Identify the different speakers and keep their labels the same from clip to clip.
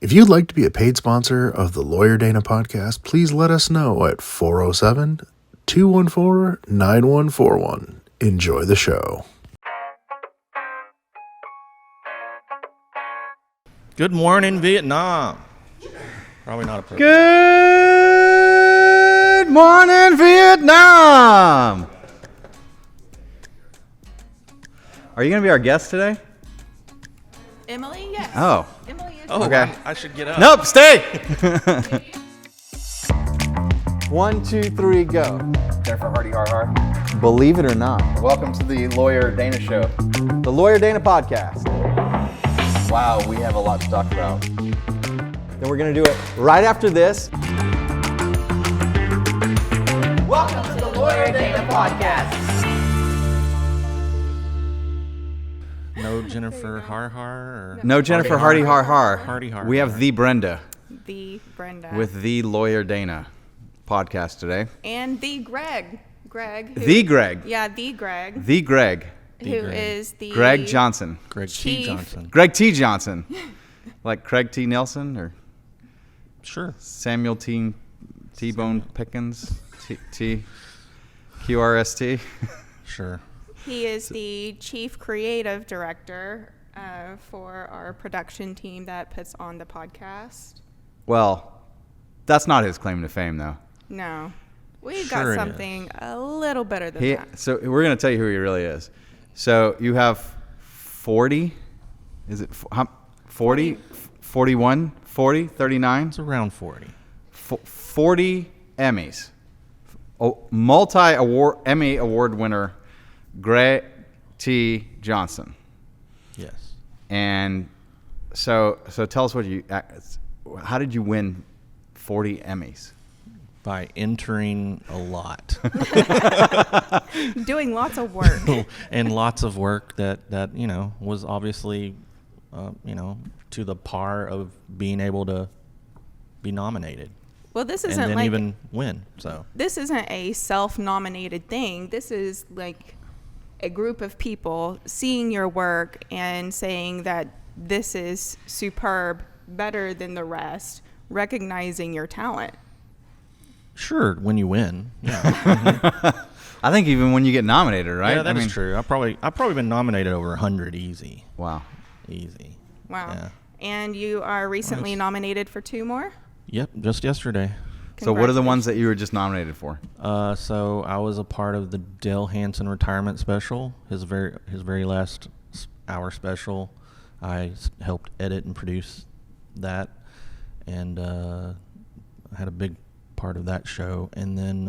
Speaker 1: If you'd like to be a paid sponsor of the Lawyer Dana podcast, please let us know at 407-214-9141. Enjoy the show.
Speaker 2: Good morning, Vietnam. Probably not appropriate.
Speaker 3: Good morning, Vietnam. Are you going to be our guest today?
Speaker 4: Emily, yes.
Speaker 3: Oh.
Speaker 4: Emily is.
Speaker 2: Oh,
Speaker 3: Okay.
Speaker 2: I should get up.
Speaker 3: Nope, stay. 1, 2, 3, go.
Speaker 5: Jennifer Hardy, har har.
Speaker 3: Believe it or not,
Speaker 5: Welcome to the Lawyer Dana Show.
Speaker 3: the Lawyer Dana podcast.
Speaker 5: Wow, we have a lot to talk about.
Speaker 3: Then we're going to do it right after this.
Speaker 5: Welcome to the Lawyer Dana Podcast.
Speaker 2: No Jennifer Har or
Speaker 3: No Jennifer Hardy har har.
Speaker 2: Hardy har
Speaker 3: We have
Speaker 2: har.
Speaker 3: the Brenda
Speaker 4: The Brenda.
Speaker 3: with the Lawyer Dana podcast today.
Speaker 4: And the Greg. Greg. Who,
Speaker 3: The Greg.
Speaker 4: Yeah, the Greg.
Speaker 3: The Greg.
Speaker 4: Who is the.
Speaker 3: Greg Johnson.
Speaker 2: Greg T.
Speaker 4: Chief.
Speaker 2: Johnson.
Speaker 3: Greg T. Johnson. Like Craig T. Nelson or
Speaker 2: Sure.
Speaker 3: Samuel T-Bone Pickens, QRST.
Speaker 2: Sure.
Speaker 4: He is the chief creative director for our production team that puts on the podcast.
Speaker 3: Well, that's not his claim to fame, though.
Speaker 4: No. We
Speaker 2: Sure
Speaker 4: got
Speaker 2: it
Speaker 4: something a little better than that.
Speaker 3: So we're going to tell you who he really is. So you have 40, is it 40, 41, 40, 39?
Speaker 2: It's around 40.
Speaker 3: 40 Emmys. Emmy award winner Greg T. Johnson.
Speaker 2: Yes.
Speaker 3: And so tell us how did you win 40 Emmys?
Speaker 2: By entering a lot.
Speaker 4: Doing lots of work.
Speaker 2: And lots of work that was obviously, to the par of being able to be nominated.
Speaker 4: Well, this
Speaker 2: And
Speaker 4: isn't
Speaker 2: then
Speaker 4: like.
Speaker 2: even win, so.
Speaker 4: This isn't a self-nominated thing. This is like a group of people seeing your work and saying that this is superb, better than the rest, recognizing your talent.
Speaker 2: Sure, when you win. Yeah.
Speaker 3: I think even when you get nominated, right?
Speaker 2: Yeah, that is true. I've probably been nominated over 100 easy.
Speaker 3: Wow.
Speaker 2: Easy.
Speaker 4: Wow.
Speaker 2: Yeah.
Speaker 4: And you are recently
Speaker 2: Nice.
Speaker 4: nominated for 2 more?
Speaker 2: Yep, just yesterday.
Speaker 3: So what are the ones that you were just nominated for?
Speaker 2: So I was a part of the Dale Hansen retirement special, his very last hour special. I helped edit and produce that, and I had a big part of that show. And then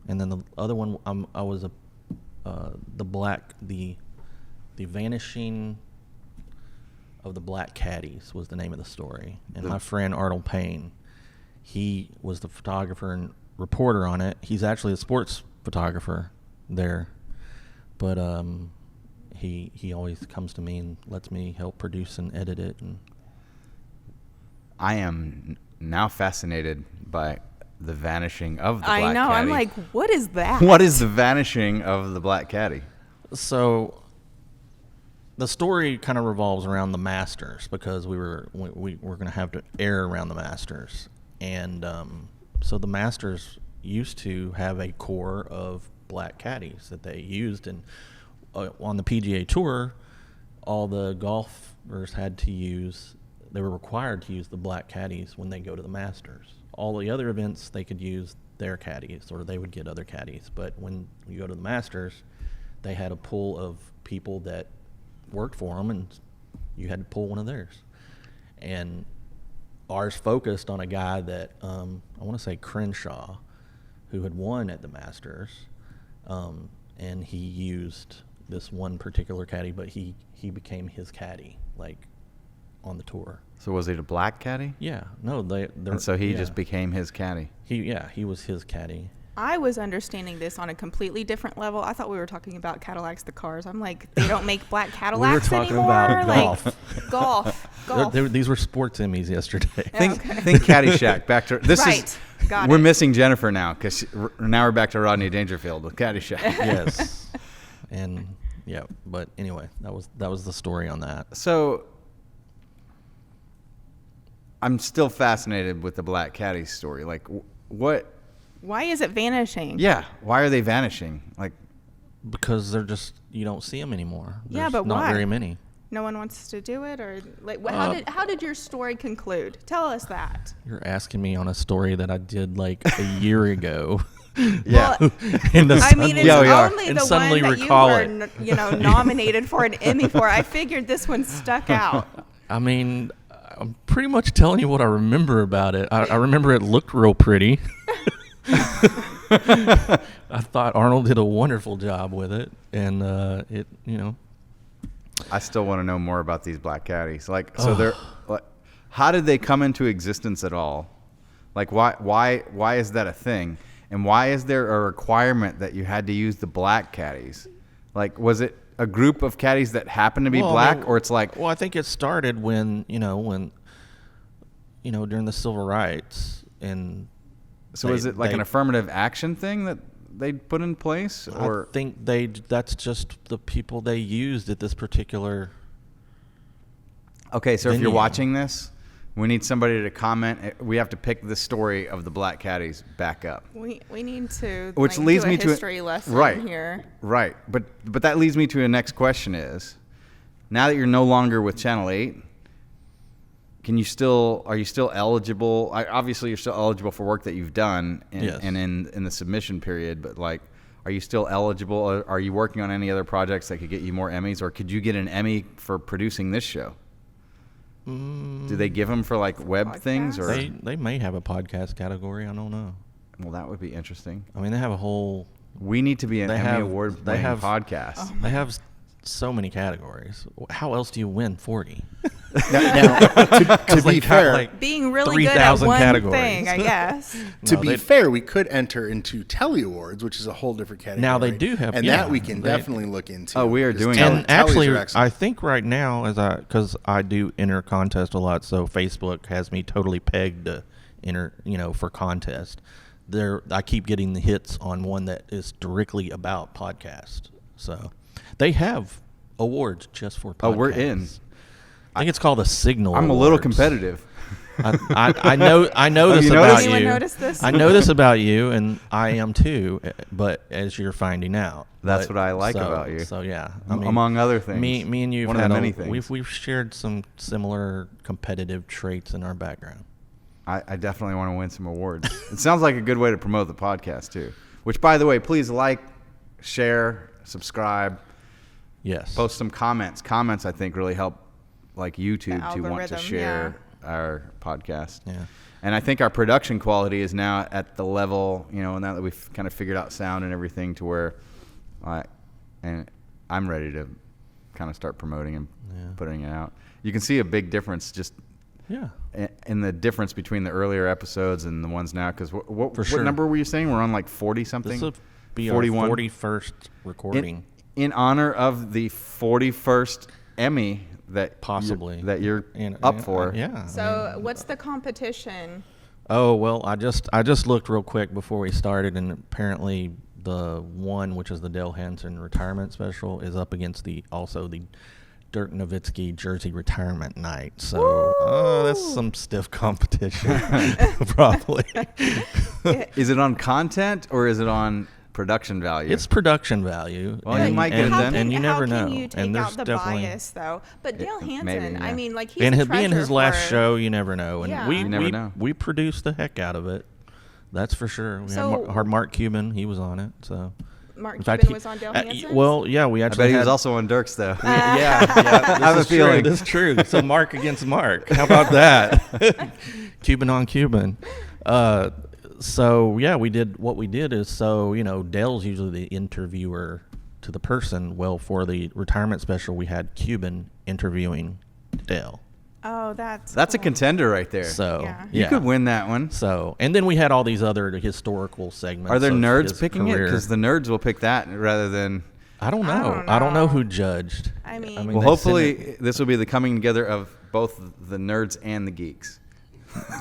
Speaker 2: the other one, I was the vanishing of the Black Caddies was the name of the story, and my friend Arnold Payne. He was the photographer and reporter on it. He's actually a sports photographer there, but he always comes to me and lets me help produce and edit it. And
Speaker 3: I am now fascinated by the vanishing of the Black Caddy.
Speaker 4: I know. I'm like, what is that?
Speaker 3: What is the vanishing of the Black Caddy?
Speaker 2: so the story kind of revolves around the Masters, because we were going to have to air around the Masters, and so the Masters used to have a core of Black Caddies that they used, and on the PGA Tour, all the golfers they were required to use the Black Caddies when they go to the Masters. All the other events, they could use their caddies, or they would get other caddies, but when you go to the Masters, they had a pool of people that worked for them, and you had to pull one of theirs. And ours focused on a guy that I want to say Crenshaw, who had won at the Masters, and he used this one particular caddy, but he became his caddy, like, on the tour.
Speaker 3: So was it a Black Caddy?
Speaker 2: Yeah, no,
Speaker 3: And so he just became his caddy.
Speaker 2: He was his caddy.
Speaker 4: I was understanding this on a completely different level. I thought we were talking about Cadillacs, the cars. I'm like, they don't make black Cadillacs
Speaker 2: talking
Speaker 4: anymore?
Speaker 2: about golf.
Speaker 4: Like, golf.
Speaker 2: These were sports Emmys yesterday.
Speaker 3: Think Caddyshack. Back to this
Speaker 4: Right.
Speaker 3: is.
Speaker 4: Got
Speaker 3: We're
Speaker 4: it.
Speaker 3: missing Jennifer now because now we're back to Rodney Dangerfield with Caddyshack.
Speaker 2: Yes, and yeah, but anyway, that was the story on that.
Speaker 3: So I'm still fascinated with the Black Caddies story. Like, what?
Speaker 4: Why is it vanishing?
Speaker 3: Yeah, why are they vanishing? Like,
Speaker 2: Because they're just, you don't see them anymore.
Speaker 4: Yeah,
Speaker 2: There's
Speaker 4: but
Speaker 2: not
Speaker 4: why?
Speaker 2: very many.
Speaker 4: No one wants to do it, or like, how did your story conclude? Tell us that.
Speaker 2: You're asking me on a story that I did like a year ago.
Speaker 3: yeah.
Speaker 4: Well,
Speaker 2: And
Speaker 4: I mean, it's
Speaker 3: Yeah, we are.
Speaker 4: only
Speaker 2: And
Speaker 4: the
Speaker 2: suddenly
Speaker 4: one that
Speaker 2: recall
Speaker 4: you
Speaker 2: it.
Speaker 4: were, nominated for an Emmy for. I figured this one stuck out.
Speaker 2: I mean, I'm pretty much telling you what I remember about it. I remember it looked real pretty. I thought Arnold did a wonderful job with it, and it,
Speaker 3: I still want to know more about these Black Caddies. Like, so they're, like, how did they come into existence at all? Like, why is that a thing? And why is there a requirement that you had to use the Black Caddies? Like, was it a group of caddies that happened to be black, or it's like?
Speaker 2: Well, I think it started when during the civil rights, and
Speaker 3: So is it like an affirmative action thing that they put in place, or?
Speaker 2: I think that's just the people they used at this particular.
Speaker 3: Okay, so if you're
Speaker 2: venue.
Speaker 3: watching this, we need somebody to comment. We have to pick the story of the Black Caddies back up.
Speaker 4: We need to
Speaker 3: Which leads
Speaker 4: do a
Speaker 3: me to
Speaker 4: history lesson
Speaker 3: right
Speaker 4: here.
Speaker 3: Right, but that leads me to a next question: is now that you're no longer with Channel 8, are you still eligible? Obviously, you're still eligible for work that you've done,
Speaker 2: Yes.
Speaker 3: and in the submission period. But like, are you still eligible? Are you working on any other projects that could get you more Emmys, or could you get an Emmy for producing this show? Do they give them for like web things, or?
Speaker 2: They may have a podcast category. I don't know.
Speaker 3: Well, that would be interesting.
Speaker 2: I mean, they have a whole.
Speaker 3: We need to be an
Speaker 2: They
Speaker 3: Emmy
Speaker 2: have-
Speaker 3: Award
Speaker 2: they
Speaker 3: winning
Speaker 2: have-
Speaker 3: podcast.
Speaker 2: They have so many categories. How else do you win 40?
Speaker 1: Now, to be fair,
Speaker 4: Being really good at
Speaker 2: 3,000
Speaker 4: one
Speaker 2: categories.
Speaker 4: thing, I guess.
Speaker 1: to
Speaker 2: No,
Speaker 1: be
Speaker 2: they-
Speaker 1: fair, we could enter into Telly Awards, which is a whole different category.
Speaker 2: Now they do have-
Speaker 1: and
Speaker 2: yeah,
Speaker 1: that we can
Speaker 2: they-
Speaker 1: definitely look into.
Speaker 3: Oh, we are
Speaker 1: because
Speaker 3: doing
Speaker 1: Telly-
Speaker 3: that.
Speaker 2: And
Speaker 1: Tellys
Speaker 2: actually,
Speaker 1: are
Speaker 2: I
Speaker 1: excellent.
Speaker 2: think right now, because I do enter contest a lot, so Facebook has me totally pegged to enter, for contest. I keep getting the hits on one that is directly about podcast. So they have awards just for podcasts.
Speaker 3: Oh, we're in.
Speaker 2: I think it's called the Signal.
Speaker 3: I'm a little
Speaker 2: Awards.
Speaker 3: competitive.
Speaker 2: I know this
Speaker 3: you
Speaker 2: about
Speaker 3: noticed?
Speaker 2: you.
Speaker 4: Anyone notice this?
Speaker 2: I know this about you, and I am too. But as you're finding out,
Speaker 3: That's what I like
Speaker 2: so-
Speaker 3: about you.
Speaker 2: So yeah,
Speaker 3: Among other things.
Speaker 2: me and you
Speaker 3: One
Speaker 2: have
Speaker 3: of
Speaker 2: had
Speaker 3: the many things.
Speaker 2: we've shared some similar competitive traits in our background.
Speaker 3: I definitely want to win some awards. It sounds like a good way to promote the podcast too. Which, by the way, please like, share, subscribe,
Speaker 2: Yes.
Speaker 3: post some comments. Comments, I think, really help like YouTube
Speaker 4: The
Speaker 3: to want to
Speaker 4: algorithm,
Speaker 3: share our podcast.
Speaker 2: Yeah.
Speaker 3: And I think our production quality is now at the level, now that we've kind of figured out sound and everything, to where and I'm ready to kind of start promoting and putting it out. You can see a big difference just
Speaker 2: Yeah.
Speaker 3: in the difference between the earlier episodes and the ones now. Because what
Speaker 2: sure.
Speaker 3: number were you saying? We're on like 40 something?
Speaker 2: This will be
Speaker 3: 41?
Speaker 2: our 41st recording.
Speaker 3: In honor of the 41st Emmy that
Speaker 2: Possibly.
Speaker 3: you're
Speaker 2: And-
Speaker 3: up for.
Speaker 2: Yeah.
Speaker 4: So, what's the competition?
Speaker 2: Oh well, I just looked real quick before we started, and apparently the one, which is the Dale Hansen retirement special, is up against the Dirk Nowitzki Jersey retirement night. So that's some stiff competition, probably.
Speaker 3: Is it on content or is it on production value?
Speaker 2: It's production value.
Speaker 3: Well, you might get it then.
Speaker 2: And you never
Speaker 4: how
Speaker 2: know.
Speaker 4: can you take
Speaker 2: and there's
Speaker 4: out the
Speaker 2: definitely.
Speaker 4: bias, though? But Dale Hansen,
Speaker 3: maybe, yeah.
Speaker 4: I mean, like he's
Speaker 2: And
Speaker 4: a
Speaker 2: being his
Speaker 4: treasure
Speaker 2: last
Speaker 4: for-
Speaker 2: show, you never know. And
Speaker 4: Yeah.
Speaker 2: we
Speaker 4: You
Speaker 3: never know.
Speaker 2: we produced the heck out of it. That's for sure. We
Speaker 4: So-
Speaker 2: had Mark Cuban. He was on it. So.
Speaker 4: Mark
Speaker 2: In
Speaker 4: Cuban
Speaker 2: fact,
Speaker 4: was on Dale
Speaker 2: uh,
Speaker 4: Hansen.
Speaker 2: well, yeah, we
Speaker 3: I
Speaker 2: actually
Speaker 3: bet he
Speaker 2: had,
Speaker 3: was also on Dirk's though.
Speaker 2: yeah,
Speaker 3: I have a feeling.
Speaker 2: This is true. So Mark against Mark. How about that? Cuban on Cuban. So yeah, what we did is, Dale's usually the interviewer to the person. Well, for the retirement special, we had Cuban interviewing Dale.
Speaker 4: Oh, that's
Speaker 3: That's a
Speaker 4: cool.
Speaker 3: contender right there.
Speaker 2: So
Speaker 4: Yeah.
Speaker 3: You could win that one.
Speaker 2: So, and then we had all these other historical segments.
Speaker 3: Are there
Speaker 2: of
Speaker 3: nerds
Speaker 2: his
Speaker 3: picking it?
Speaker 2: career.
Speaker 3: Because the nerds will pick that rather than.
Speaker 2: I don't
Speaker 4: I
Speaker 2: know.
Speaker 4: don't
Speaker 2: I don't know
Speaker 4: know.
Speaker 2: who judged.
Speaker 4: I mean-
Speaker 3: Well,
Speaker 2: they sent
Speaker 3: hopefully
Speaker 2: it-
Speaker 3: this will be the coming together of both the nerds and the geeks.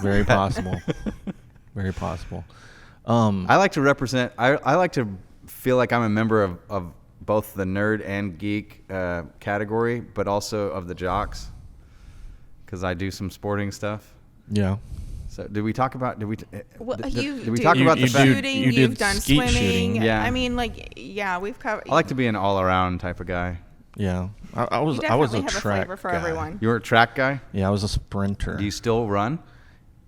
Speaker 2: Very possible. Very possible.
Speaker 3: I like to represent. I like to feel like I'm a member of both the nerd and geek category, but also of the jocks, because I do some sporting stuff.
Speaker 2: Yeah.
Speaker 3: So did we talk about? Did we?
Speaker 4: Well,
Speaker 3: did
Speaker 4: you
Speaker 3: we
Speaker 4: do
Speaker 3: talk about the
Speaker 2: you
Speaker 3: fact?
Speaker 2: do-
Speaker 4: shooting.
Speaker 2: you did
Speaker 4: You've done
Speaker 2: skeet
Speaker 4: swimming.
Speaker 2: shooting.
Speaker 3: Yeah.
Speaker 4: I mean, like, yeah, we've covered.
Speaker 3: I like to be an all-around type of guy.
Speaker 2: Yeah. I was
Speaker 4: You
Speaker 2: I was
Speaker 4: definitely
Speaker 2: a
Speaker 4: have a
Speaker 2: track
Speaker 4: flavor for
Speaker 2: guy.
Speaker 4: everyone.
Speaker 3: You were a track guy.
Speaker 2: Yeah, I was a sprinter.
Speaker 3: Do you still run?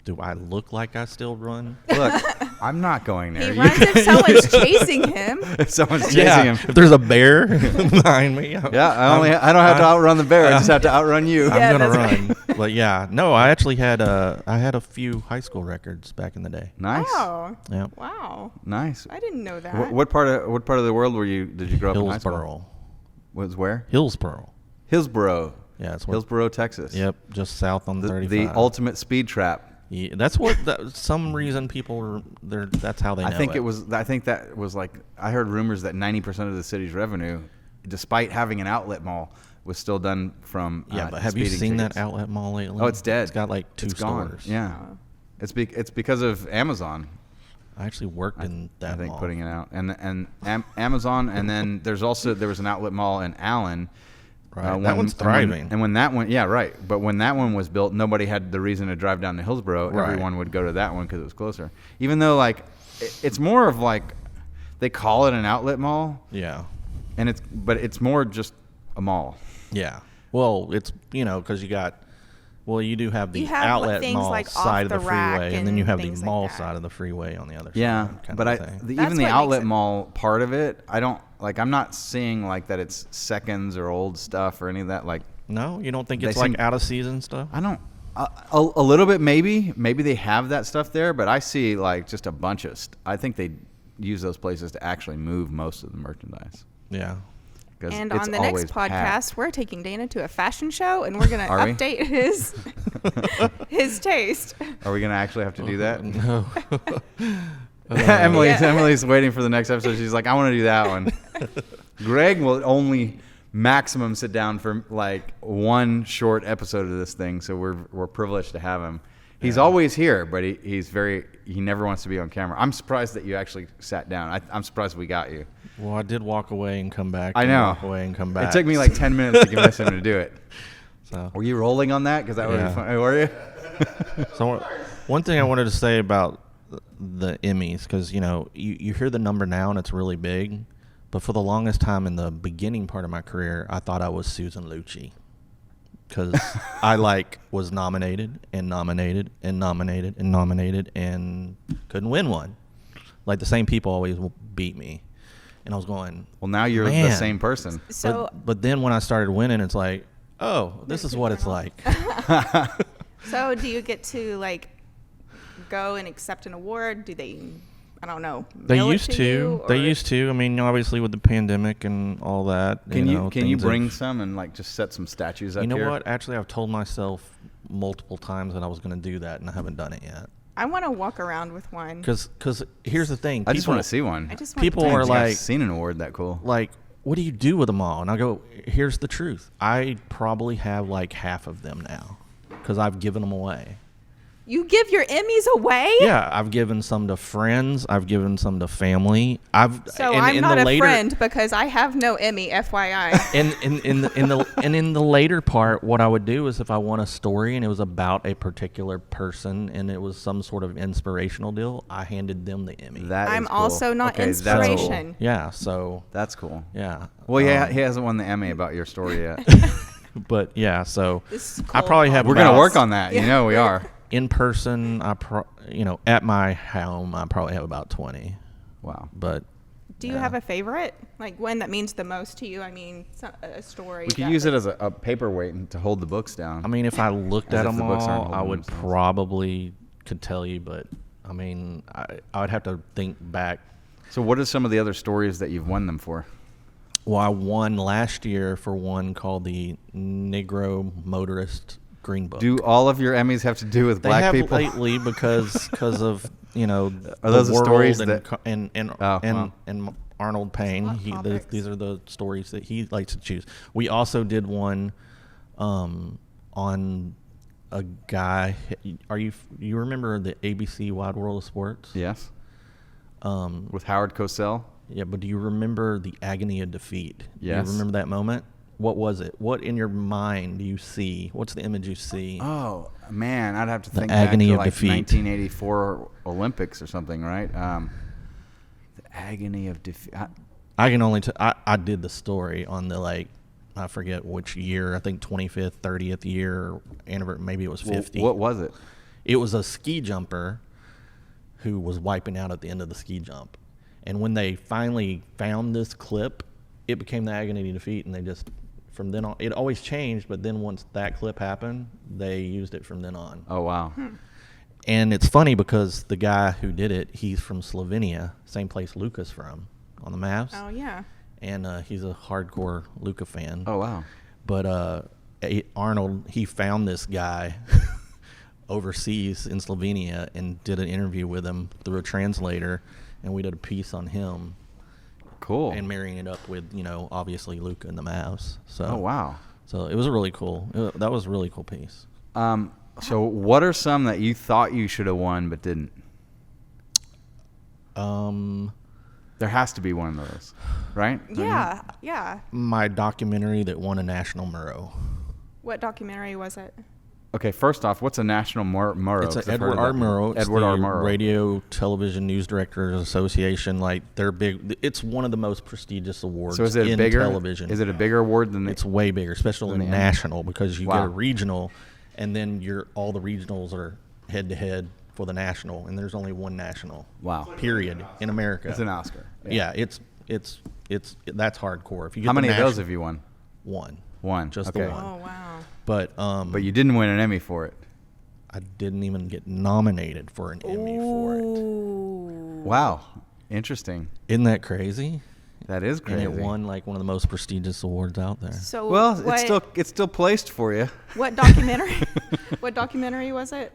Speaker 2: Do I look like I still run?
Speaker 3: Look, I'm not going there.
Speaker 4: He
Speaker 3: You-
Speaker 4: runs if someone's chasing him.
Speaker 3: if someone's chasing him.
Speaker 2: If there's a bear behind me,
Speaker 3: Yeah, I don't have to outrun the bear. I just have to outrun you.
Speaker 4: Yeah,
Speaker 2: I'm gonna
Speaker 4: that's
Speaker 2: run. But yeah, no, I actually had a few high school records back in the day.
Speaker 3: Nice,
Speaker 4: Oh,
Speaker 2: Yeah,
Speaker 4: wow.
Speaker 3: nice.
Speaker 4: I didn't know that.
Speaker 3: What part of the world did you grow up in high school?
Speaker 2: Hillsboro.
Speaker 3: Was where?
Speaker 2: Hillsboro.
Speaker 3: Hillsboro.
Speaker 2: Yeah, it's where.
Speaker 3: Hillsboro, Texas.
Speaker 2: Yep, just south on 35.
Speaker 3: The ultimate speed trap.
Speaker 2: Yeah, that's what. Some reason people are there. That's how they know
Speaker 3: I think
Speaker 2: it.
Speaker 3: I think that was like I heard rumors that 90% of the city's revenue, despite having an outlet mall, was still done from.
Speaker 2: Yeah, but have you
Speaker 3: speeding
Speaker 2: seen
Speaker 3: tickets.
Speaker 2: that outlet mall lately?
Speaker 3: Oh, it's dead.
Speaker 2: It's got like 2
Speaker 3: It's gone.
Speaker 2: stores.
Speaker 3: Yeah, it's because of Amazon.
Speaker 2: I actually worked in that
Speaker 3: I think
Speaker 2: mall.
Speaker 3: putting it out and Amazon, and then there was an outlet mall in Allen.
Speaker 2: Right. That one's thriving.
Speaker 3: And when that one, yeah, right. But when that one was built, nobody had the reason to drive down to Hillsboro.
Speaker 2: Right.
Speaker 3: Everyone would go to that one because it was closer. Even though, like, it's more of like they call it an outlet mall,
Speaker 2: Yeah.
Speaker 3: but it's more just a mall.
Speaker 2: Yeah. Well, it's because you got. Well, you do have the
Speaker 4: You have
Speaker 2: outlet
Speaker 4: things
Speaker 2: mall
Speaker 4: like
Speaker 2: side of
Speaker 4: off
Speaker 2: the
Speaker 4: the rack
Speaker 2: freeway, and then you
Speaker 4: and
Speaker 2: have the
Speaker 4: things like
Speaker 2: mall
Speaker 4: that.
Speaker 2: side of the freeway on the other
Speaker 3: Yeah,
Speaker 2: side. kind
Speaker 3: but
Speaker 2: of thing.
Speaker 4: That's
Speaker 3: even the
Speaker 4: what
Speaker 3: outlet
Speaker 4: makes it-
Speaker 3: mall part of it, I don't like. I'm not seeing like that it's seconds or old stuff or any of that. Like,
Speaker 2: No, you don't think
Speaker 3: They
Speaker 2: it's like
Speaker 3: seem-
Speaker 2: out of season stuff?
Speaker 3: I don't. A little bit maybe they have that stuff there, but I see like just a bunch of. I think they use those places to actually move most of the merchandise.
Speaker 2: Yeah.
Speaker 3: 'Cause
Speaker 4: And
Speaker 3: it's
Speaker 4: on the next
Speaker 3: always
Speaker 4: podcast,
Speaker 3: packed.
Speaker 4: we're taking Dana to a fashion show, and we're going to
Speaker 3: Are we?
Speaker 4: update his taste.
Speaker 3: Are we gonna actually have to do that?
Speaker 2: No.
Speaker 3: Emily's waiting for the next episode. She's like, I want to do that one. Greg will only maximum sit down for like one short episode of this thing, so we're privileged to have him. He's always here, but he never wants to be on camera. I'm surprised that you actually sat down. I'm surprised we got you.
Speaker 2: Well, I did walk away and come back.
Speaker 3: I
Speaker 2: and
Speaker 3: know.
Speaker 2: Walk away and come back.
Speaker 3: It took me like 10 minutes to convince him to do it.
Speaker 2: So,
Speaker 3: Were you rolling on that? Because that would be
Speaker 2: Yeah.
Speaker 3: fun. Were you?
Speaker 2: so one thing I wanted to say about the Emmys, because you hear the number now and it's really big, but for the longest time in the beginning part of my career, I thought I was Susan Lucci, because I was nominated and nominated and nominated and nominated and couldn't win one. Like the same people always beat me, and I was going,
Speaker 3: Well, now you're the
Speaker 2: Man.
Speaker 3: same person.
Speaker 4: So,
Speaker 2: but then when I started winning, it's like, oh, this is what it's like.
Speaker 4: so do you get to like go and accept an award? Do they? I don't know.
Speaker 2: They
Speaker 4: mail it
Speaker 2: used
Speaker 4: to.
Speaker 2: to.
Speaker 4: You,
Speaker 2: They
Speaker 4: or-
Speaker 2: used to. I mean, obviously with the pandemic and all that.
Speaker 3: Can you
Speaker 2: things
Speaker 3: bring
Speaker 2: have-
Speaker 3: some and like just set some statues up
Speaker 2: You know
Speaker 3: here?
Speaker 2: what? Actually, I've told myself multiple times that I was going to do that, and I haven't done it yet.
Speaker 4: I want to walk around with one.
Speaker 2: Because here's the thing.
Speaker 3: I just want to see one.
Speaker 4: I just want
Speaker 2: people
Speaker 4: to
Speaker 2: are
Speaker 3: I've never
Speaker 2: like-
Speaker 3: seen an award that cool.
Speaker 2: like, what do you do with them all? And I go, here's the truth. I probably have like half of them now, because I've given them away.
Speaker 4: You give your Emmys away?
Speaker 2: Yeah, I've given some to friends. I've given some to family.
Speaker 4: So
Speaker 2: and
Speaker 4: I'm
Speaker 2: in
Speaker 4: not
Speaker 2: the
Speaker 4: a
Speaker 2: later,
Speaker 4: friend because I have no Emmy, FYI.
Speaker 2: And in the later part, what I would do is if I won a story and it was about a particular person and it was some sort of inspirational deal, I handed them the Emmy.
Speaker 3: That
Speaker 4: I'm
Speaker 3: is cool.
Speaker 4: also not
Speaker 3: Okay, that's cool.
Speaker 4: inspiration.
Speaker 2: Yeah, so
Speaker 3: That's cool.
Speaker 2: yeah.
Speaker 3: Well, he hasn't won the Emmy about your story yet.
Speaker 2: But yeah, so
Speaker 4: This is
Speaker 2: I
Speaker 4: cool.
Speaker 2: probably have.
Speaker 3: We're gonna
Speaker 2: about-
Speaker 3: work on that. You know we are.
Speaker 2: in person. At my home, I probably have about 20.
Speaker 3: Wow.
Speaker 2: But
Speaker 4: Do you have a favorite? Like one that means the most to you? I mean, a story.
Speaker 3: We could
Speaker 4: that,
Speaker 3: use
Speaker 4: like,
Speaker 3: it as a paperweight and to hold the books down.
Speaker 2: I mean, if I looked
Speaker 3: As
Speaker 2: at
Speaker 3: if
Speaker 2: them
Speaker 3: the books aren't
Speaker 2: all, I
Speaker 3: holding
Speaker 2: would
Speaker 3: themselves.
Speaker 2: probably could tell you. But I mean, I would have to think back.
Speaker 3: So what are some of the other stories that you've won them for?
Speaker 2: Well, I won last year for one called the Negro Motorist Green Book.
Speaker 3: Do all of your Emmys have to do with
Speaker 2: They
Speaker 3: black
Speaker 2: have
Speaker 3: people?
Speaker 2: lately because of
Speaker 3: Are
Speaker 2: the
Speaker 3: those the
Speaker 2: world
Speaker 3: stories
Speaker 2: and
Speaker 3: that-
Speaker 2: co- and
Speaker 3: Oh, wow.
Speaker 2: and Arnold Payne.
Speaker 4: Hot topics.
Speaker 2: These are the stories that he likes to choose. We also did one on a guy. You remember the ABC Wide World of Sports?
Speaker 3: Yes. With Howard Cosell.
Speaker 2: Yeah, but do you remember the agony of defeat?
Speaker 3: Yes.
Speaker 2: You remember that moment? what was it? What in your mind do you see? What's the image you see?
Speaker 3: Oh man, I'd have to
Speaker 2: The
Speaker 3: think
Speaker 2: agony
Speaker 3: back to
Speaker 2: of
Speaker 3: like
Speaker 2: defeat.
Speaker 3: 1984 Olympics or something, right? The agony of defeat.
Speaker 2: I can only I did the story on the I forget which year. I think 25th, 30th year anniversary. Maybe it was 50.
Speaker 3: What was it?
Speaker 2: It was a ski jumper who was wiping out at the end of the ski jump. And when they finally found this clip, it became the agony of defeat, and they just, from then on, it always changed, but then once that clip happened, they used it from then on.
Speaker 3: Oh wow.
Speaker 2: And it's funny because the guy who did it, he's from Slovenia, same place Luka's from, on the Mavs.
Speaker 4: Oh yeah.
Speaker 2: And he's a hardcore Luka fan.
Speaker 3: Oh wow.
Speaker 2: But Arnold, he found this guy overseas in Slovenia and did an interview with him through a translator, and we did a piece on him.
Speaker 3: Cool.
Speaker 2: And marrying it up with, obviously Luka and the Mavs. So.
Speaker 3: Oh wow.
Speaker 2: So it was really cool. That was a really cool piece.
Speaker 3: So what are some that you thought you should have won but didn't? There has to be one of those, right?
Speaker 4: Yeah, yeah.
Speaker 2: My documentary that won a national Murrow.
Speaker 4: What documentary was it?
Speaker 3: Okay, first off, what's a national Murrow?
Speaker 2: It's
Speaker 3: 'Cause
Speaker 2: an
Speaker 3: I've heard
Speaker 2: Edward
Speaker 3: of
Speaker 2: R.
Speaker 3: that.
Speaker 2: Murrow. It's
Speaker 3: Edward
Speaker 2: the
Speaker 3: R. Murrow.
Speaker 2: Radio Television News Directors Association. They're big. It's one of the most prestigious awards
Speaker 3: So is it
Speaker 2: in
Speaker 3: bigger?
Speaker 2: television.
Speaker 3: Is it a bigger award than
Speaker 2: It's way bigger, especially
Speaker 3: than
Speaker 2: in
Speaker 3: the Emmy?
Speaker 2: national, because you get
Speaker 3: Wow.
Speaker 2: a regional, and then all the regionals are head to head for the national, and there's only one national.
Speaker 3: Wow.
Speaker 2: Period in America.
Speaker 3: It's an Oscar.
Speaker 2: Yeah, it's that's hardcore. If you get
Speaker 3: How
Speaker 2: the
Speaker 3: many of those
Speaker 2: national-
Speaker 3: have you won?
Speaker 2: One.
Speaker 3: One.
Speaker 2: Just
Speaker 3: Okay.
Speaker 2: the one.
Speaker 4: Oh wow.
Speaker 2: But
Speaker 3: you didn't win an Emmy for it.
Speaker 2: I didn't even get nominated for an Emmy for it.
Speaker 4: Ooh.
Speaker 3: Wow. Interesting.
Speaker 2: Isn't that crazy?
Speaker 3: That is crazy.
Speaker 2: And it won one of the most prestigious awards out there.
Speaker 4: So
Speaker 3: Well,
Speaker 4: what,
Speaker 3: it's still placed for you.
Speaker 4: what documentary? What documentary was it?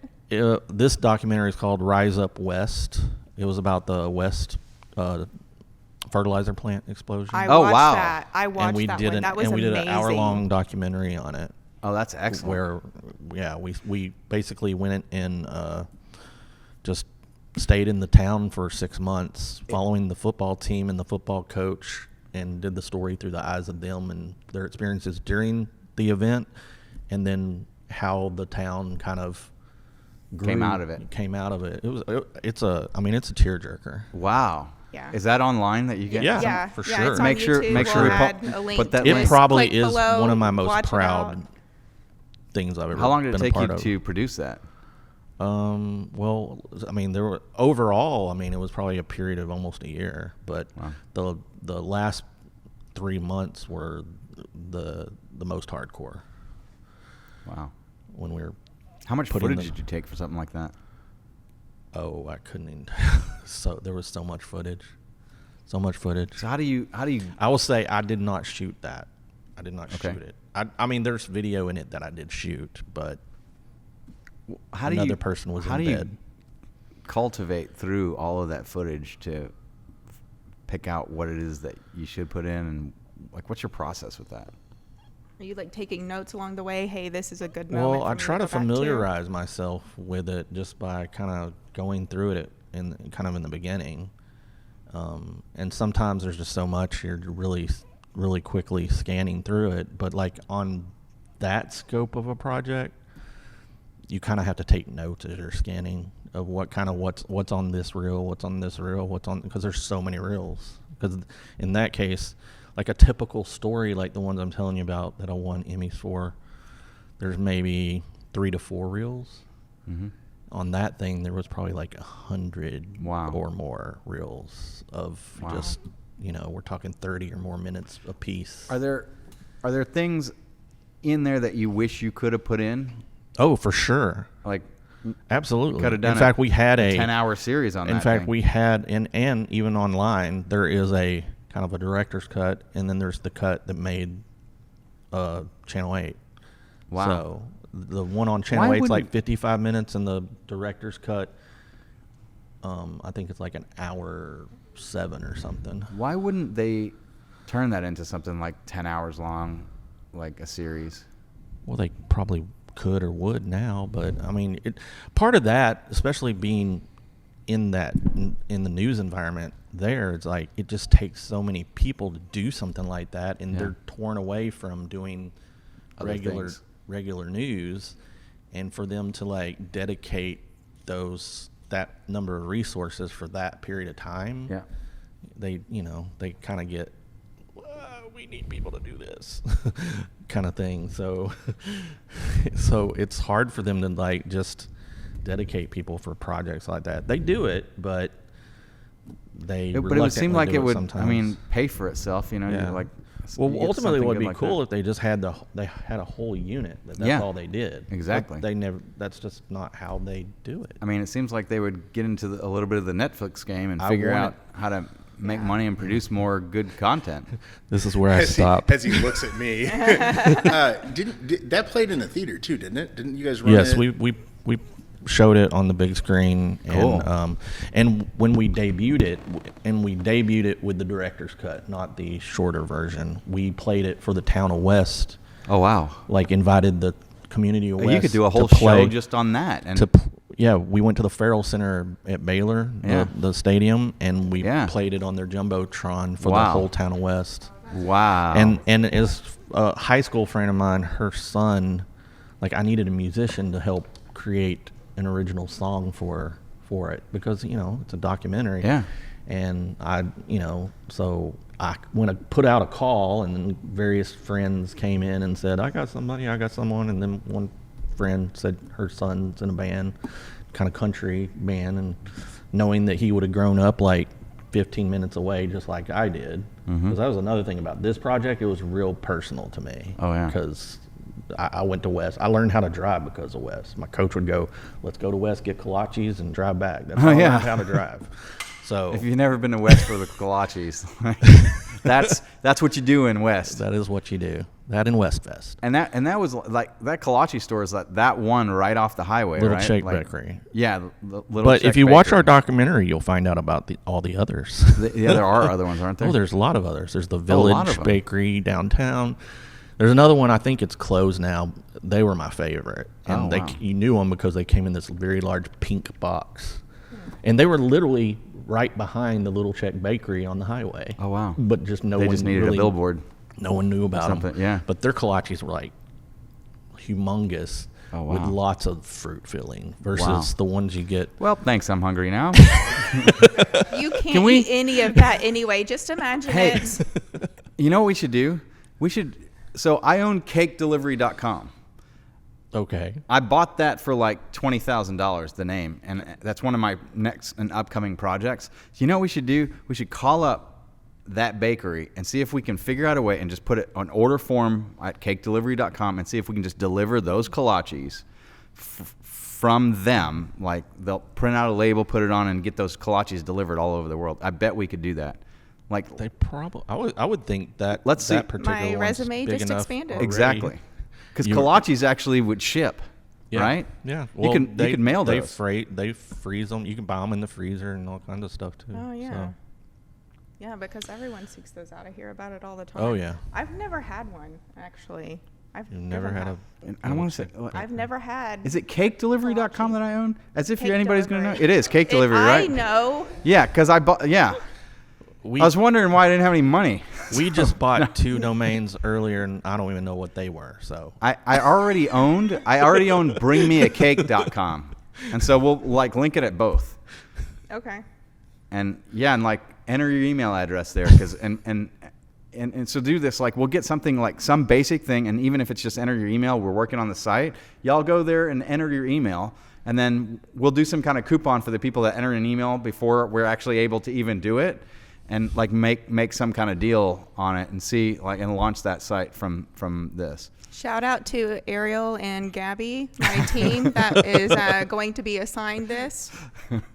Speaker 2: This documentary is called Rise Up West. It was about the West fertilizer plant explosion.
Speaker 4: I
Speaker 3: Oh,
Speaker 4: watched
Speaker 3: wow.
Speaker 4: that. I watched
Speaker 2: and we
Speaker 4: that
Speaker 2: did
Speaker 4: one. That was
Speaker 2: and we
Speaker 4: amazing.
Speaker 2: did an hour-long documentary on it.
Speaker 3: Oh, that's excellent.
Speaker 2: Where, we basically went and just stayed in the town for 6 months, following the football team and the football coach, and did the story through the eyes of them and their experiences during the event, and then how the town kind of
Speaker 3: Came out of it.
Speaker 2: It's a tearjerker.
Speaker 3: Wow.
Speaker 4: Yeah.
Speaker 3: Is that online that you get?
Speaker 2: Yeah.
Speaker 4: Yeah,
Speaker 2: for
Speaker 4: yeah,
Speaker 2: sure.
Speaker 4: It's on
Speaker 3: Make sure-
Speaker 4: YouTube.
Speaker 3: make sure
Speaker 4: We'll
Speaker 3: we
Speaker 4: add
Speaker 3: put-
Speaker 4: a link
Speaker 3: put that
Speaker 4: to
Speaker 3: link.
Speaker 2: It
Speaker 4: this.
Speaker 2: probably
Speaker 4: Click
Speaker 2: is
Speaker 4: below,
Speaker 2: one of my most
Speaker 4: watch it
Speaker 2: proud
Speaker 4: out.
Speaker 2: things I've ever
Speaker 3: How long did it
Speaker 2: been a
Speaker 3: take
Speaker 2: part
Speaker 3: you
Speaker 2: of.
Speaker 3: to produce that?
Speaker 2: Well, there were overall. It was probably a period of almost a year, but
Speaker 3: Wow.
Speaker 2: the last 3 months were the most hardcore
Speaker 3: Wow.
Speaker 2: when we were.
Speaker 3: How much
Speaker 2: Putting
Speaker 3: footage
Speaker 2: them-
Speaker 3: did you take for something like that?
Speaker 2: Oh, I couldn't even. So there was so much footage, so much footage.
Speaker 3: So how do you
Speaker 2: I will say I did not shoot that. I did not
Speaker 3: Okay.
Speaker 2: shoot it. There's video in it that I did shoot, but
Speaker 3: how do
Speaker 2: another
Speaker 3: you
Speaker 2: person was
Speaker 3: how
Speaker 2: in
Speaker 3: do you
Speaker 2: bed.
Speaker 3: cultivate through all of that footage to pick out what it is that you should put in, and what's your process with that?
Speaker 4: Are you taking notes along the way? Hey, this is a good moment.
Speaker 2: Well,
Speaker 4: for
Speaker 2: I
Speaker 4: me
Speaker 2: try to
Speaker 4: go back
Speaker 2: familiarize myself with it just by kind of going through it in the beginning. And sometimes there's just so much you're really, really quickly scanning through it. But on that scope of a project, you kind of have to take notes as you're scanning of what's on this reel, because there's so many reels. Because in that case, a typical story like the ones I'm telling you about that I won Emmys for, there's maybe 3 to 4 reels.
Speaker 3: Mm-hmm.
Speaker 2: On that thing, there was probably 100
Speaker 3: Wow.
Speaker 2: or more reels of
Speaker 3: Wow.
Speaker 2: just, we're talking 30 or more minutes a piece.
Speaker 3: Are there things in there that you wish you could have put in?
Speaker 2: Oh, for sure. Absolutely.
Speaker 3: Could have done
Speaker 2: in fact, we had a
Speaker 3: 10-hour series on that.
Speaker 2: In fact,
Speaker 3: thing.
Speaker 2: we had, and even online, there is a kind of a director's cut, and then there's the cut that made Channel 8.
Speaker 3: Wow.
Speaker 2: So the one on Channel
Speaker 3: Why
Speaker 2: 8 's
Speaker 3: wouldn't-
Speaker 2: 55 minutes, and the director's cut, I think it's an hour 7 or something.
Speaker 3: Why wouldn't they turn that into something 10 hours long, like a series?
Speaker 2: Well, they probably could or would now, but part of that, especially being in the news environment, there, it's like it just takes so many people to do something like that, and
Speaker 3: Yeah.
Speaker 2: they're torn away from doing
Speaker 3: Other things.
Speaker 2: regular news, and for them to like dedicate that number of resources for that period of time,
Speaker 3: Yeah.
Speaker 2: they kind of get, we need people to do this kind of thing. So it's hard for them to like just dedicate people for projects like that. They do it, but
Speaker 3: But it would seem like it would,
Speaker 2: sometimes.
Speaker 3: I mean, pay for itself, you know,
Speaker 2: Yeah.
Speaker 3: like.
Speaker 2: Well,
Speaker 3: you get
Speaker 2: ultimately, it
Speaker 3: something
Speaker 2: would
Speaker 3: good
Speaker 2: be
Speaker 3: like
Speaker 2: cool
Speaker 3: that.
Speaker 2: if they just had they had a whole unit. That's
Speaker 3: Yeah.
Speaker 2: all they did.
Speaker 3: Exactly.
Speaker 2: But they never. That's just not how they do it.
Speaker 3: I mean, it seems like they would get into a little bit of the Netflix game and
Speaker 2: I
Speaker 3: figure
Speaker 2: want
Speaker 3: out how to make money and produce more good content.
Speaker 2: This is where I
Speaker 1: As
Speaker 2: stop.
Speaker 1: as he looks at me. That played in the theater too, didn't it? Didn't you guys run
Speaker 2: Yes,
Speaker 1: it?
Speaker 2: we showed it on the big screen,
Speaker 3: Cool.
Speaker 2: and when we debuted it with the director's cut, not the shorter version. We played it for the town of West.
Speaker 3: Oh, wow.
Speaker 2: Like invited the community of West.
Speaker 3: You could do a whole
Speaker 2: to play,
Speaker 3: show just on that. And
Speaker 2: we went to the Farrell Center at Baylor,
Speaker 3: Yeah.
Speaker 2: the stadium, and we
Speaker 3: Yeah.
Speaker 2: played it on their jumbotron for the
Speaker 3: Wow.
Speaker 2: whole town of West.
Speaker 3: wow.
Speaker 2: And as a high school friend of mine, her son, like I needed a musician to help create an original song for it because it's a documentary.
Speaker 3: Yeah.
Speaker 2: And so I when I put out a call, and then various friends came in and said, I got someone, and then one friend said her son's in a band, kind of country band, and knowing that he would have grown up like 15 minutes away just like I did, because that was another thing about this project. It was real personal to me.
Speaker 3: Oh, yeah.
Speaker 2: Because I went to West. I learned how to drive because of West. My coach would go, let's go to West, get kolaches, and drive back. That's how I
Speaker 3: yeah.
Speaker 2: learned how to drive. So
Speaker 3: if you've never been to West for the kolaches, that's what you do in West.
Speaker 2: that is what you do. That in Westfest.
Speaker 3: And that was like that kolache store is that one right off the highway,
Speaker 2: Little
Speaker 3: right?
Speaker 2: Shake
Speaker 3: Like,
Speaker 2: Bakery.
Speaker 3: Yeah, the Little
Speaker 2: But
Speaker 3: Czech
Speaker 2: if you watch
Speaker 3: Bakery.
Speaker 2: our documentary, you'll find out about all the others.
Speaker 3: Yeah, there are other ones, aren't there?
Speaker 2: Oh, there's a lot of others. There's the
Speaker 3: lot of
Speaker 2: Village
Speaker 3: them.
Speaker 2: Bakery downtown. There's another one. I think it's closed now. They were my favorite, and
Speaker 3: Oh, wow.
Speaker 2: you knew them because they came in this very large pink box, and they were literally right behind the Little Czech Bakery on the highway.
Speaker 3: Oh, wow.
Speaker 2: But just no
Speaker 3: They
Speaker 2: one
Speaker 3: just needed
Speaker 2: really,
Speaker 3: a billboard.
Speaker 2: No one knew about them.
Speaker 3: something, yeah.
Speaker 2: But their kolaches were like humongous,
Speaker 3: Oh,
Speaker 2: with
Speaker 3: wow.
Speaker 2: lots of fruit filling versus
Speaker 3: Wow.
Speaker 2: the ones you get.
Speaker 3: Well, thanks. I'm hungry now.
Speaker 4: You can't
Speaker 3: Can we-
Speaker 4: eat any of that anyway. Just imagine
Speaker 3: Hey.
Speaker 4: it.
Speaker 3: You know what we should do? So I own CakeDelivery.com.
Speaker 2: Okay.
Speaker 3: I bought that for like $20,000, the name, and that's one of my next and upcoming projects. So you know what we should do? We should call up that bakery and see if we can figure out a way and just put it on order form at CakeDelivery.com and see if we can just deliver those kolaches from them. Like they'll print out a label, put it on, and get those kolaches delivered all over the world. I bet we could do that. Like
Speaker 2: They probably. I would think that.
Speaker 3: Let's see.
Speaker 2: that particular
Speaker 4: My
Speaker 2: one's
Speaker 4: resume
Speaker 2: big
Speaker 4: just
Speaker 2: enough
Speaker 4: expanded.
Speaker 2: already.
Speaker 3: exactly, because
Speaker 2: You-
Speaker 3: kolaches actually would ship.
Speaker 2: Yeah.
Speaker 3: Right?
Speaker 2: Yeah.
Speaker 3: You can mail
Speaker 2: they
Speaker 3: those.
Speaker 2: They freeze them. You can buy them in the freezer and all kinds of stuff too.
Speaker 4: Oh yeah.
Speaker 2: So.
Speaker 4: Yeah, because everyone seeks those out. I hear about it all the time.
Speaker 2: Oh, yeah.
Speaker 4: I've never had one actually. I've
Speaker 2: You've never had a.
Speaker 3: And I don't want to say.
Speaker 4: I've never had.
Speaker 3: Is it CakeDelivery.com that I own? As if
Speaker 4: Cake
Speaker 3: anybody's going to know.
Speaker 4: Delivery.
Speaker 3: It is Cake Delivery, right?
Speaker 4: I know.
Speaker 3: Yeah, because I bought. Yeah,
Speaker 2: We
Speaker 3: I was wondering why I didn't have any money.
Speaker 2: we just bought 2 domains earlier, and I don't even know what they were. So.
Speaker 3: I already owned BringMeACake.com, and so we'll like link it at both.
Speaker 4: Okay.
Speaker 3: And yeah, and like enter your email address there, because and so do this, like we'll get something like some basic thing, and even if it's just enter your email, we're working on the site. Y'all go there and enter your email, and then we'll do some kind of coupon for the people that enter an email before we're actually able to even do it, and like make some kind of deal on it and see like and launch that site from this.
Speaker 4: Shout out to Ariel and Gabby, my team that is going to be assigned this.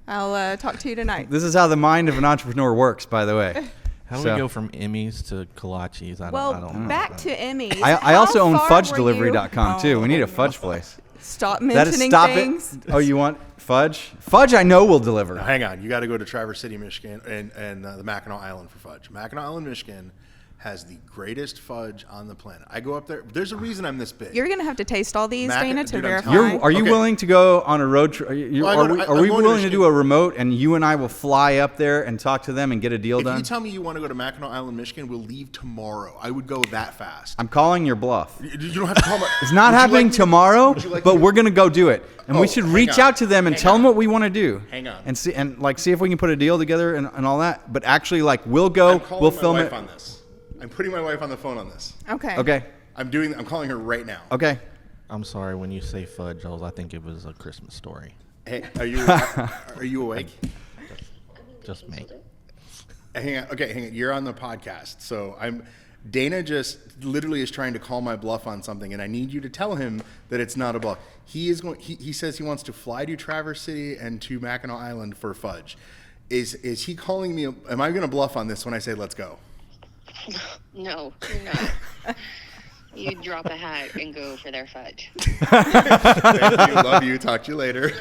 Speaker 4: I'll talk to you tonight.
Speaker 3: This is how the mind of an entrepreneur works, by the way.
Speaker 2: How do
Speaker 3: So-
Speaker 2: we go from Emmys to kolaches? I
Speaker 4: Well,
Speaker 2: don't know.
Speaker 4: back to Emmys.
Speaker 3: I
Speaker 4: How
Speaker 3: also own
Speaker 4: far were
Speaker 3: FudgeDelivery.com
Speaker 4: you-
Speaker 3: too. We need
Speaker 4: Oh,
Speaker 3: a fudge place.
Speaker 4: Stop
Speaker 3: That is
Speaker 4: mentioning
Speaker 3: stop
Speaker 4: things.
Speaker 3: it. Oh, you want fudge? Fudge, I know will deliver.
Speaker 1: Now, hang on. You got to go to Traverse City, Michigan, and the Mackinac Island for fudge. Mackinac Island, Michigan has the greatest fudge on the planet. I go up there. There's a reason I'm this big.
Speaker 4: You're going to have to taste all these, Dana, to
Speaker 1: dude, I'm
Speaker 4: verify.
Speaker 1: telling
Speaker 3: Are you
Speaker 1: Okay.
Speaker 3: willing to go on a road trip? Are
Speaker 1: I'm
Speaker 3: we
Speaker 1: going to
Speaker 3: willing to
Speaker 1: Michigan.
Speaker 3: do a remote, and you and I will fly up there and talk to them and get a deal
Speaker 1: If
Speaker 3: done?
Speaker 1: you tell me you want to go to Mackinac Island, Michigan, we'll leave tomorrow. I would go that fast.
Speaker 3: I'm calling your bluff.
Speaker 1: You don't have to call my.
Speaker 3: It's not
Speaker 1: Would you
Speaker 3: happening
Speaker 1: like me to-
Speaker 3: tomorrow,
Speaker 1: would you like
Speaker 3: but
Speaker 1: me to-
Speaker 3: we're gonna go do it, and we
Speaker 1: Oh,
Speaker 3: should
Speaker 1: hang
Speaker 3: reach
Speaker 1: on.
Speaker 3: out to them and
Speaker 1: Hang
Speaker 3: tell them
Speaker 1: on.
Speaker 3: what we want to do.
Speaker 1: Hang on.
Speaker 3: and see if we can put a deal together and all that. But actually, like we'll go,
Speaker 1: I'm calling
Speaker 3: we'll
Speaker 1: my
Speaker 3: film
Speaker 1: wife
Speaker 3: it.
Speaker 1: on this. I'm putting my wife on the phone on this.
Speaker 4: Okay.
Speaker 3: Okay,
Speaker 1: I'm calling her right now.
Speaker 3: okay.
Speaker 2: I'm sorry, when you say fudge, I think it was A Christmas Story.
Speaker 1: Hey, are you awake?
Speaker 2: Just me.
Speaker 1: Hang on. Okay, hang on. You're on the podcast, so Dana just literally is trying to call my bluff on something, and I need you to tell him that it's not a bluff. He says he wants to fly to Traverse City and to Mackinac Island for fudge. Is he calling me? Am I going to bluff on this when I say let's go?
Speaker 6: No, you're not. You drop a hat and go for their fudge.
Speaker 1: Thank you. Love you. Talk to you later.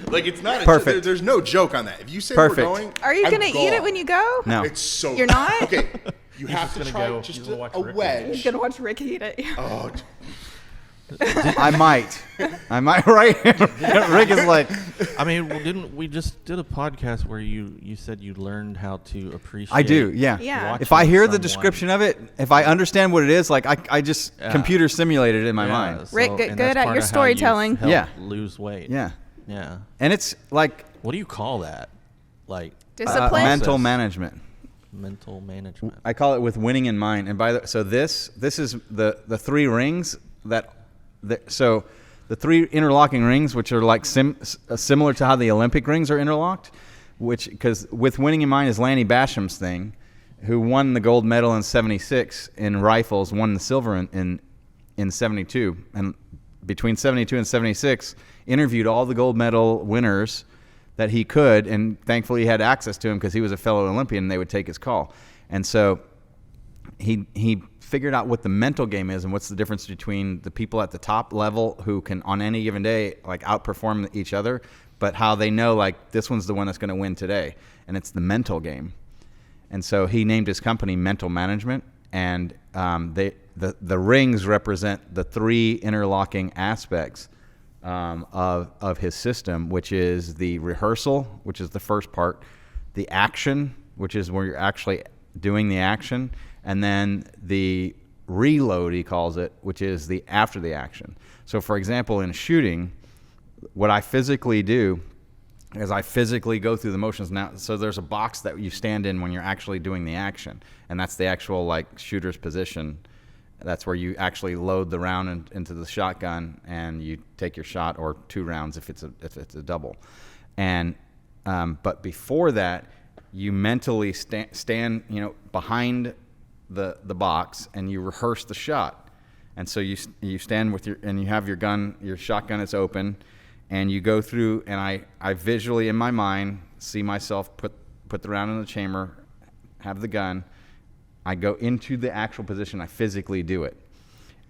Speaker 1: Like it's not.
Speaker 3: Perfect.
Speaker 1: There's no joke on that. If you say
Speaker 3: Perfect.
Speaker 1: we're going,
Speaker 4: Are you
Speaker 1: I'm
Speaker 4: going to eat it
Speaker 1: gone.
Speaker 4: when you go?
Speaker 3: No.
Speaker 1: It's so.
Speaker 4: You're not?
Speaker 1: Okay. You have
Speaker 2: just
Speaker 1: to
Speaker 2: gonna
Speaker 1: try
Speaker 2: go-
Speaker 1: just
Speaker 2: he's gonna watch
Speaker 1: a
Speaker 2: Rick
Speaker 1: wedge.
Speaker 4: You're going to watch Rick eat it.
Speaker 1: Oh,
Speaker 3: I might, right? Rick is like,
Speaker 2: I mean, didn't we just did a podcast where you said you learned how to appreciate?
Speaker 3: I do, yeah.
Speaker 4: Yeah.
Speaker 3: If I hear the
Speaker 2: watching
Speaker 3: description
Speaker 2: someone.
Speaker 3: of it, if I understand what it is, like I just
Speaker 2: Yeah.
Speaker 3: computer simulated it in my
Speaker 2: Yeah,
Speaker 3: mind.
Speaker 2: so-
Speaker 4: Rick,
Speaker 2: and
Speaker 4: good
Speaker 2: that's
Speaker 4: at
Speaker 2: part
Speaker 4: your
Speaker 2: of how
Speaker 4: storytelling.
Speaker 2: you've helped
Speaker 3: Yeah.
Speaker 2: lose weight.
Speaker 3: Yeah,
Speaker 2: Yeah.
Speaker 3: and it's like
Speaker 2: What do you call that? Like
Speaker 4: Discipline?
Speaker 3: mental
Speaker 2: Process.
Speaker 3: management.
Speaker 2: mental management.
Speaker 3: I call it with winning in mind. And so this is the three rings so the three interlocking rings, which are like similar to how the Olympic rings are interlocked, because with winning in mind is Lanny Basham's thing, who won the gold medal in '76 in rifles, won the silver in '72, and between '72 and '76 interviewed all the gold medal winners that he could, and thankfully he had access to him because he was a fellow Olympian and they would take his call. And so he figured out what the mental game is and what's the difference between the people at the top level who can on any given day like outperform each other, but how they know like this one's the one that's going to win today, and it's the mental game. And so he named his company Mental Management, and the rings represent the three interlocking aspects of his system, which is the rehearsal, which is the first part, the action, which is where you're actually doing the action, and then the reload, he calls it, which is the after the action. So for example, in shooting, what I physically do is I physically go through the motions now. So there's a box that you stand in when you're actually doing the action, and that's the actual like shooter's position. That's where you actually load the round into the shotgun, and you take your shot, or 2 rounds if it's a double. And but before that, you mentally stand behind the box, and you rehearse the shot. And so you stand with and you have your shotgun is open, and you go through, and I visually in my mind see myself put the round in the chamber, have the gun. I go into the actual position. I physically do it,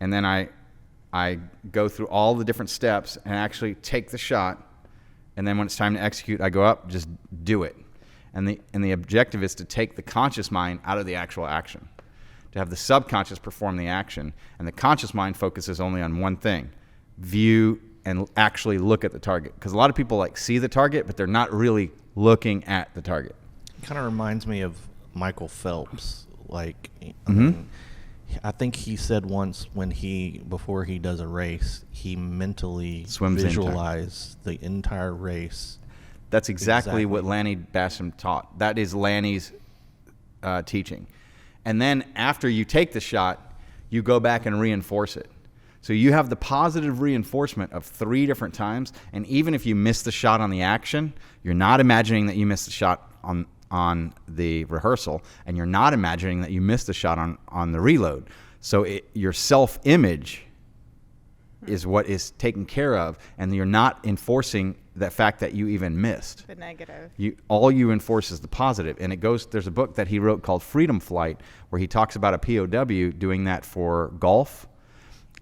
Speaker 3: and then I go through all the different steps and actually take the shot. And then when it's time to execute, I go up, just do it. And the objective is to take the conscious mind out of the actual action, to have the subconscious perform the action, and the conscious mind focuses only on one thing: view and actually look at the target. Because a lot of people like see the target, but they're not really looking at the target.
Speaker 2: Kind of reminds me of Michael Phelps. Like,
Speaker 3: Mm-hmm.
Speaker 2: I think he said once before he does a race, he mentally
Speaker 3: Swims the entire-
Speaker 2: visualizes the entire race.
Speaker 3: That's exactly what
Speaker 2: Exactly.
Speaker 3: Lanny Basham taught. That is Lanny's teaching. And then after you take the shot, you go back and reinforce it. So you have the positive reinforcement of 3 different times, and even if you miss the shot on the action, you're not imagining that you missed the shot on the rehearsal, and you're not imagining that you missed the shot on the reload. So your self-image is what is taken care of, and you're not enforcing the fact that you even missed.
Speaker 4: The negative.
Speaker 3: All you enforce is the positive. And there's a book that he wrote called Freedom Flight, where he talks about a POW doing that for golf.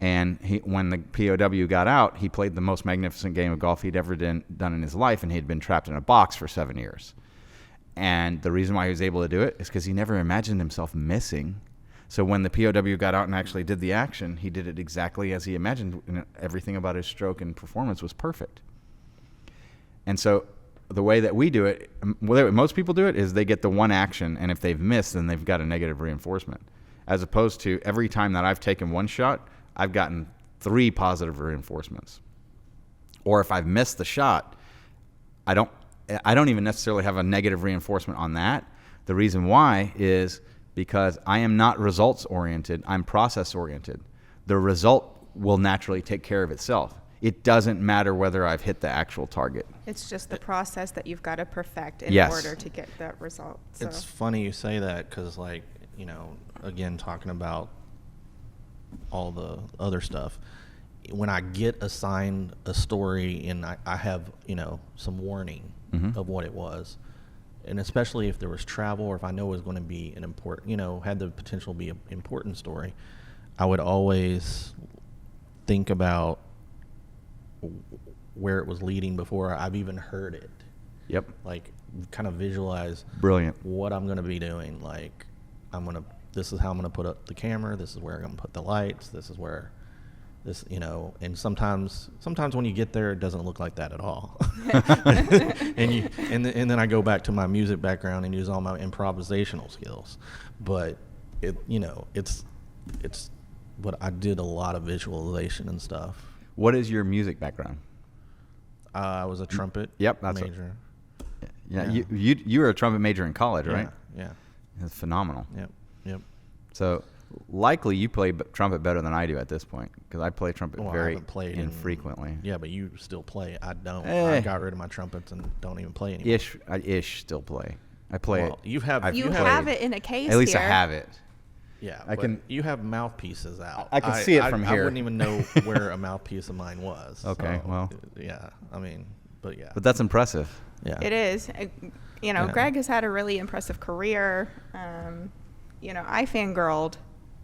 Speaker 3: And when the POW got out, he played the most magnificent game of golf he'd ever done in his life, and he had been trapped in a box for 7 years. And the reason why he was able to do it is because he never imagined himself missing. So when the POW got out and actually did the action, he did it exactly as he imagined. And everything about his stroke and performance was perfect. And so the way that we do it, most people do it, is they get the one action, and if they've missed, then they've got a negative reinforcement. As opposed to every time that I've taken one shot, I've gotten 3 positive reinforcements. Or if I've missed the shot, I don't even necessarily have a negative reinforcement on that. The reason why is because I am not results oriented, I'm process oriented. The result will naturally take care of itself. It doesn't matter whether I've hit the actual target.
Speaker 4: It's just the process that you've got to perfect in
Speaker 3: Yes.
Speaker 4: order to get that result. So.
Speaker 2: It's funny you say that because, like, you know, again, talking about all the other stuff, when I get assigned a story and I have, you know, some warning of what it was, and especially if there was travel or if I know it was going to be an important, you know, had the potential to be an important story, I would always think about where it was leading before I've even heard it.
Speaker 3: Yep.
Speaker 2: Like, kind of visualize
Speaker 3: Brilliant.
Speaker 2: what I'm going to be doing. Like, this is how I'm going to put up the camera. This is where I'm going to put the lights. This is where this, you know, and sometimes when you get there, it doesn't look like that at all. and then I go back to my music background and use all my improvisational skills. But it, you know, it's, but I did a lot of visualization and stuff.
Speaker 3: What is your music background?
Speaker 2: I was a trumpet
Speaker 3: Yep, that's
Speaker 2: major.
Speaker 3: Yeah,
Speaker 2: Yeah.
Speaker 3: you were a trumpet major in college, right?
Speaker 2: Yeah.
Speaker 3: It's phenomenal.
Speaker 2: Yep.
Speaker 3: So likely you play trumpet better than I do at this point, because I play trumpet
Speaker 2: Well, I
Speaker 3: very
Speaker 2: haven't played
Speaker 3: infrequently.
Speaker 2: Yeah, but you still play. I don't.
Speaker 3: Eh.
Speaker 2: I got rid of my trumpets and don't even play anymore.
Speaker 3: I still play. I play
Speaker 2: Well,
Speaker 3: it.
Speaker 2: you have.
Speaker 3: I've
Speaker 4: you
Speaker 3: played.
Speaker 4: have it in a case
Speaker 3: At least
Speaker 4: here.
Speaker 3: I have it.
Speaker 2: Yeah,
Speaker 3: I
Speaker 2: but
Speaker 3: can-
Speaker 2: You have mouthpieces out.
Speaker 3: I can see it from
Speaker 2: I
Speaker 3: here.
Speaker 2: wouldn't even know where a mouthpiece of mine was.
Speaker 3: Okay,
Speaker 2: so,
Speaker 3: well.
Speaker 2: Yeah, I mean, but yeah.
Speaker 3: But that's impressive.
Speaker 2: yeah.
Speaker 4: It is. You know,
Speaker 2: Yeah.
Speaker 4: Greg has had a really impressive career. You know, I fangirled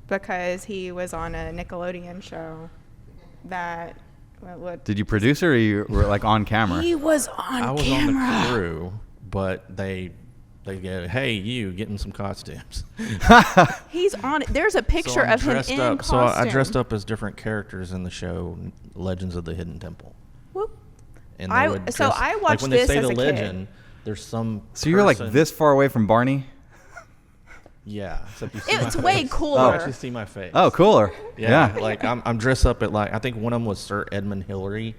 Speaker 4: because he was on a Nickelodeon show that. What
Speaker 3: Did you produce it, or you were like on camera?
Speaker 4: he was on
Speaker 2: I was
Speaker 4: camera.
Speaker 2: on the crew, but they go, hey, you getting some costumes.
Speaker 4: He's on it. There's a picture
Speaker 2: I'm
Speaker 4: of him
Speaker 2: dressed
Speaker 4: in
Speaker 2: up.
Speaker 4: costume.
Speaker 2: So I dressed up as different characters in the show Legends of the Hidden Temple.
Speaker 4: Whoop.
Speaker 2: And
Speaker 4: I-
Speaker 2: they would
Speaker 4: so
Speaker 2: dress,
Speaker 4: I
Speaker 2: like
Speaker 4: watched
Speaker 2: when
Speaker 4: this
Speaker 2: they say
Speaker 4: as
Speaker 2: the
Speaker 4: a kid.
Speaker 2: legend, there's some
Speaker 3: So you're like
Speaker 2: person-
Speaker 3: this far away from Barney?
Speaker 2: Yeah, except you see
Speaker 4: It's
Speaker 2: my
Speaker 4: way
Speaker 2: face.
Speaker 4: cooler.
Speaker 2: You actually see my face.
Speaker 3: Oh, cooler.
Speaker 2: Yeah, like I'm dressed up at, like, I think one of them was Sir Edmund Hillary,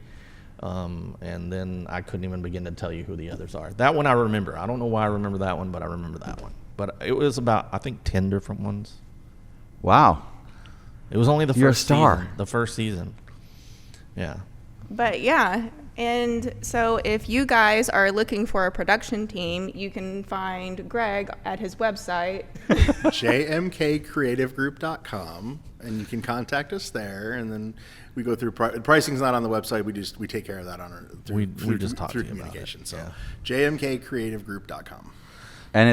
Speaker 2: and then I couldn't even begin to tell you who the others are. That one I remember. I don't know why I remember that one, but I remember that one. But it was about, I think, 10 different ones.
Speaker 3: Wow.
Speaker 2: It was only the
Speaker 3: You're a
Speaker 2: first
Speaker 3: star.
Speaker 2: season. The first season. Yeah.
Speaker 4: But yeah, and so if you guys are looking for a production team, you can find Greg at his website.
Speaker 1: JMKCreativeGroup.com, and you can contact us there, and then we go through pricing's not on the website. We take care of that on our
Speaker 2: We just talk
Speaker 1: through
Speaker 2: to you about
Speaker 1: communication.
Speaker 2: it,
Speaker 1: So
Speaker 2: yeah.
Speaker 1: JMKCreativeGroup.com.
Speaker 3: And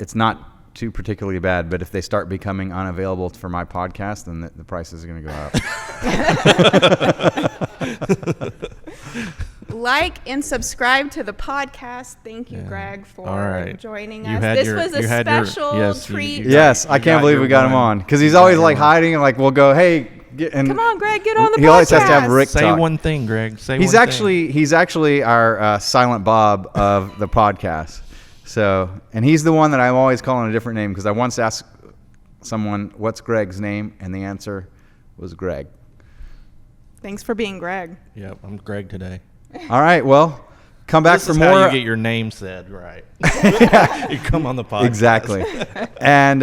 Speaker 3: it's not too particularly bad, but if they start becoming unavailable for my podcast, then the prices are going to go up.
Speaker 4: Like and subscribe to the podcast. Thank you,
Speaker 2: Yeah.
Speaker 4: Greg, for
Speaker 2: All right.
Speaker 4: joining
Speaker 2: You
Speaker 4: us.
Speaker 2: had
Speaker 4: This
Speaker 2: your-
Speaker 4: was a
Speaker 2: you had your-
Speaker 4: special
Speaker 2: yes, you-
Speaker 4: treat.
Speaker 2: you
Speaker 3: Yes, I
Speaker 2: You
Speaker 3: can't
Speaker 2: got
Speaker 3: believe
Speaker 2: your
Speaker 3: we got him
Speaker 2: one.
Speaker 3: on, because he's
Speaker 2: You got
Speaker 3: always
Speaker 2: your
Speaker 3: like
Speaker 2: one.
Speaker 3: hiding, and like we'll go, hey, and
Speaker 4: Come on, Greg, get on the podcast.
Speaker 3: he always has to have Rick
Speaker 2: Say
Speaker 3: talk.
Speaker 2: one thing, Greg. Say
Speaker 3: He's
Speaker 2: one thing.
Speaker 3: actually our Silent Bob of the podcast. So, and he's the one that I'm always calling a different name, because I once asked someone, "What's Greg's name?" and the answer was Greg.
Speaker 4: Thanks for being Greg.
Speaker 2: Yep, I'm Greg today.
Speaker 3: All right, well, come back
Speaker 2: This
Speaker 3: for
Speaker 2: is
Speaker 3: more.
Speaker 2: how you get your name said right. You come on the podcast.
Speaker 3: Exactly. And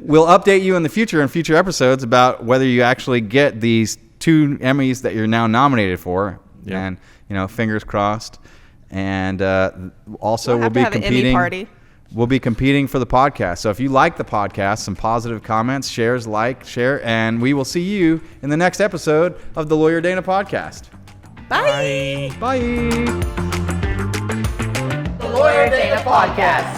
Speaker 3: we'll update you in future episodes about whether you actually get these 2 Emmys that you're now nominated for.
Speaker 2: Yep.
Speaker 3: And, fingers crossed. And also
Speaker 4: We'll
Speaker 3: we'll
Speaker 4: have
Speaker 3: be
Speaker 4: to have an Emmy
Speaker 3: competing.
Speaker 4: party.
Speaker 3: We'll be competing for the podcast. So if you like the podcast, some positive comments, share, and we will see you in the next episode of the Lawyer Dana podcast.
Speaker 4: Bye.
Speaker 3: Bye.
Speaker 5: The Lawyer Dana Podcast.